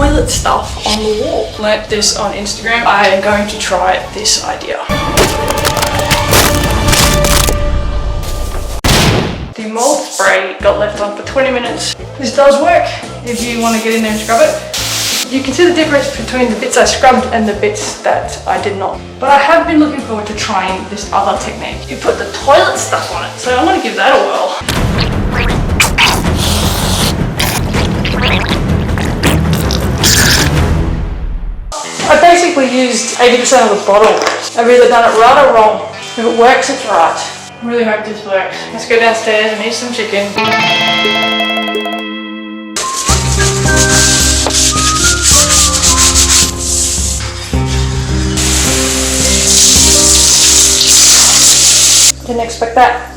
toilet stuff on the wall. Learnt this on Instagram. I am going to try this idea. The mould spray got left on for 20 minutes. This does work if you want to get in there and scrub it. You can see the difference between the bits I scrubbed and the bits that I did not. But I have been looking forward to trying this other technique. You put the toilet stuff on it, so I'm going to give that a whirl. I basically used 80% of the bottle. I've either done it right or wrong. If it works, it's right. I really hope this works. Let's go downstairs and eat some chicken. Didn't expect that.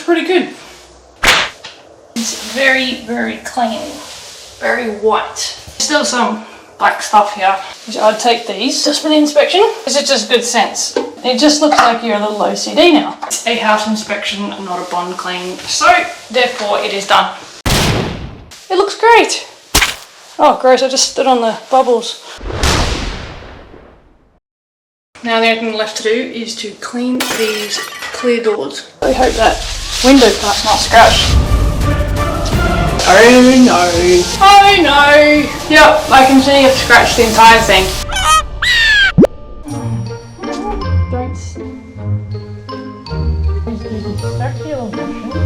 Pretty good. It's very, very clean, very white. Still some black stuff here. I'd take these just for the inspection. This is just good sense. It just looks like you're a little OCD now. It's a house inspection, not a bond clean. So therefore it is done. It looks great. Oh gross, I just stood on the bubbles. Now the only thing left to do is to clean these clear doors. I hope that window part's not scratched. Oh no. Oh no. Yep, I can see I've scratched the entire thing. Don't. Circular motion.